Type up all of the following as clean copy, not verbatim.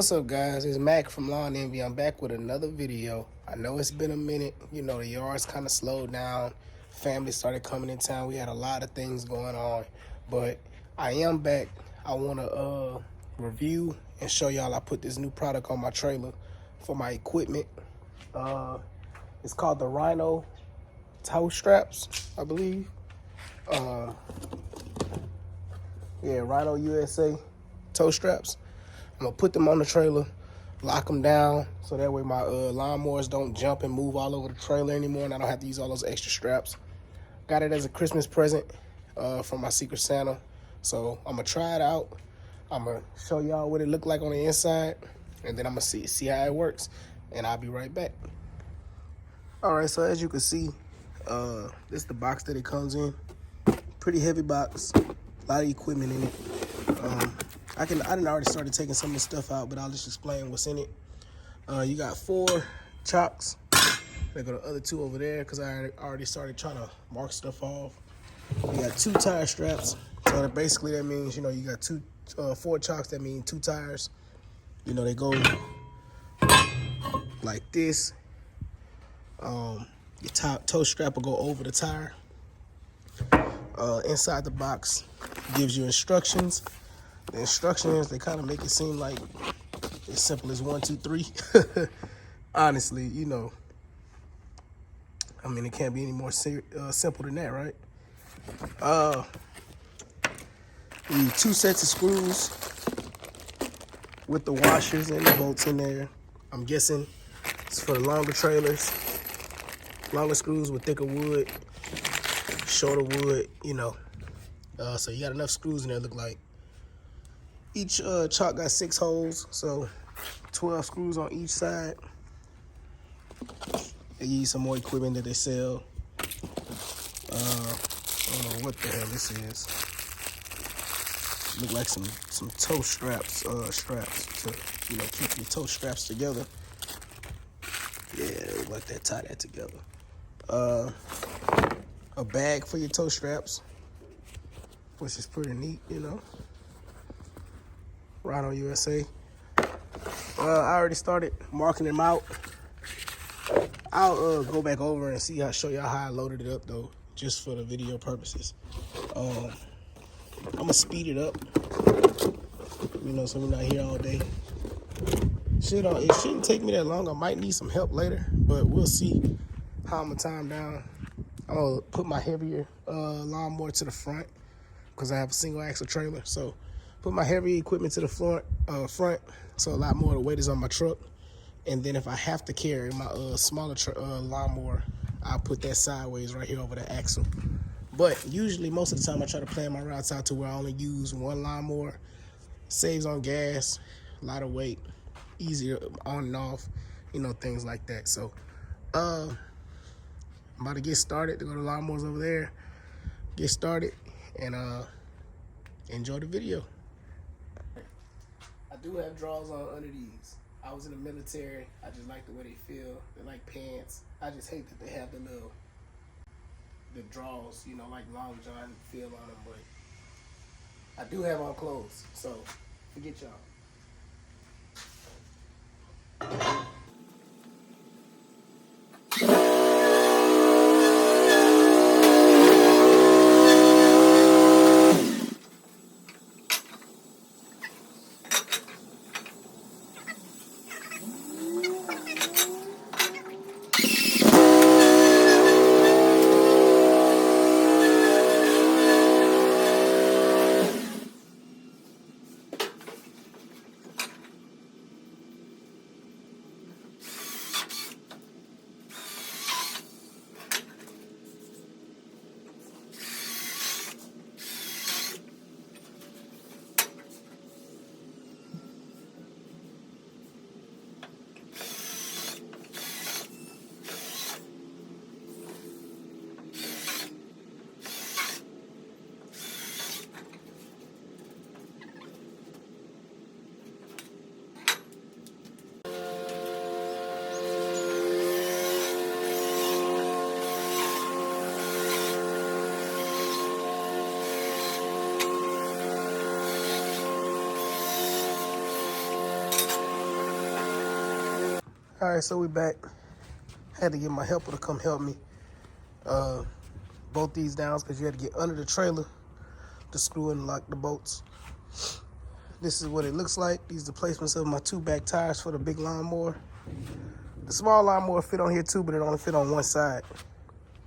What's up, guys? It's Mac from Lawn Envy. I'm back with another video. I know it's been a minute. You know, the yard's kind of slowed down. Family started coming in town. We had a lot of things going on, but I am back. I want to review and show y'all. I put this new product on my trailer for my equipment. It's called the Rhino toe straps, I believe. Yeah, Rhino USA toe straps. I'm gonna put them on the trailer, lock them down, so that way my lawnmowers don't jump and move all over the trailer anymore, and I don't have to use all those extra straps. Got it as a Christmas present from my Secret Santa, so I'm gonna try it out. I'm gonna show y'all what it looked like on the inside, and then I'm gonna see how it works, and I'll be right back. All right, so as you can see, this is the box that it comes in. Pretty heavy box, a lot of equipment in it. I done already started taking some of the stuff out, but I'll just explain what's in it. You got 4 chocks. There go the other 2 over there because I already started trying to mark stuff off. You got 2 tire straps. So basically that means, you know, you got 4 chocks. That means 2 tires. You know, they go like this. Your toe strap will go over the tire. Inside the box gives you instructions. The instructions, they kind of make it seem like as simple as 1, 2, 3. Honestly, you know, I mean, it can't be any more simple than that, right? You need 2 sets of screws with the washers and the bolts in there. I'm guessing it's for the longer trailers. Longer screws with thicker wood, shorter wood, you know. So you got enough screws in there, look like. Each chock got 6 holes, so 12 screws on each side. They use some more equipment that they sell. I don't know what the hell this is. Look like some toe straps, straps to, you know, keep your toe straps together. Yeah, look like that, tie that together. A bag for your toe straps, which is pretty neat, you know. Rhino USA. I already started marking them out. I'll go back over and show y'all how I loaded it up though, just for the video purposes. I'm gonna speed it up, you know, so we're not here all day. It shouldn't take me that long. I might need some help later, but we'll see how I'm gonna time down. I'm gonna put my heavier lawnmower to the front because I have a single axle trailer. So put my heavy equipment to the front, so a lot more of the weight is on my truck. And then if I have to carry my smaller lawnmower, I'll put that sideways right here over the axle. But usually, most of the time, I try to plan my routes out to where I only use 1 lawnmower. Saves on gas, a lot of weight, easier on and off, you know, things like that. So I'm about to get started. To go to lawnmowers over there, get started, and enjoy the video. I do have drawers on under these. I was in the military. I just like the way they feel. They're like pants. I just hate that they have the drawers, you know, like Long John feel on them. But I do have on clothes, so forget y'all. All right, so we back. Had to get my helper to come help me bolt these down because you had to get under the trailer to screw and lock the bolts. This is what it looks like. These are the placements of my 2 back tires for the big lawnmower. The small lawnmower fit on here too, but it only fit on one side.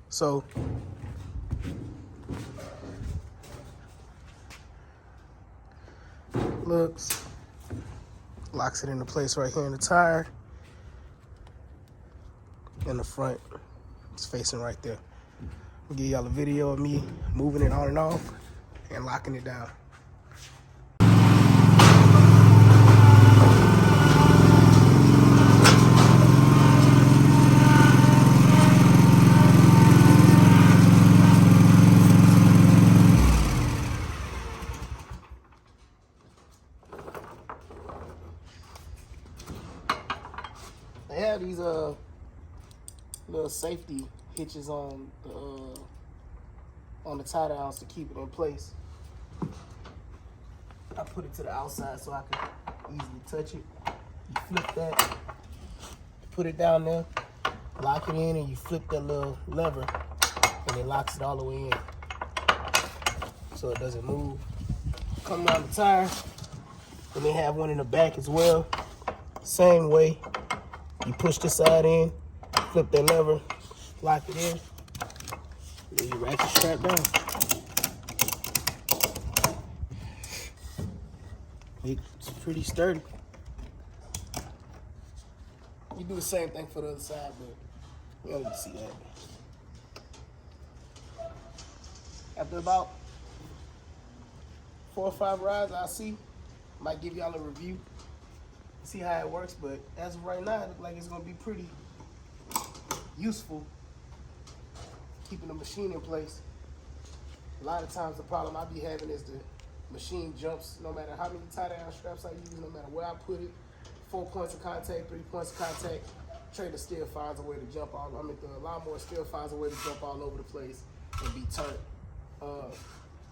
So locks it into place right here in the tire. In the front, it's facing right there. I'll give y'all a video of me moving it on and off and locking it down. They have these little safety hitches on the tie downs to keep it in place. I put it to the outside so I can easily touch it. You flip that, put it down there, lock it in, and you flip that little lever, and it locks it all the way in, so it doesn't move. Come down the tire, and they have one in the back as well. Same way. You push this side in, flip that lever, lock it in, and then you ratchet strap down. It's pretty sturdy. You do the same thing for the other side, but you don't need to see that. After about 4 or 5 rides, I'll see. Might give y'all a review, see how it works, but as of right now, it looks like it's gonna be pretty useful keeping the machine in place. A lot of times the problem I be having is the machine jumps, no matter how many tie down straps I use, no matter where I put it, 4 points of contact, 3 points of contact, trailer still finds a way to jump all, the lawnmower still finds a way to jump all over the place and be turned.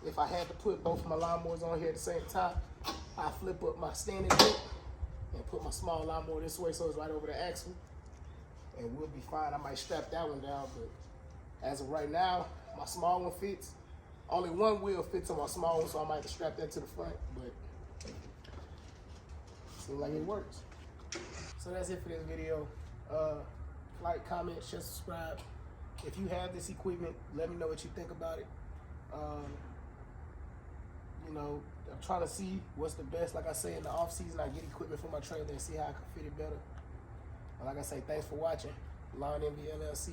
If I had to put both of my lawnmowers on here at the same time, I flip up my standing grip and put my small lawnmower this way so it's right over the axle, and we'll be fine. I might strap that one down, but as of right now, my small one fits. Only one wheel fits on my small one, so I might have to strap that to the front, but seems like it works. So that's it for this video. Like, comment, share, subscribe. If you have this equipment, let me know what you think about it. You know, I'm trying to see what's the best. Like I say, in the off season, I get equipment for my trailer and see how I can fit it better. And like I say, thanks for watching. Lawn Envy LLC.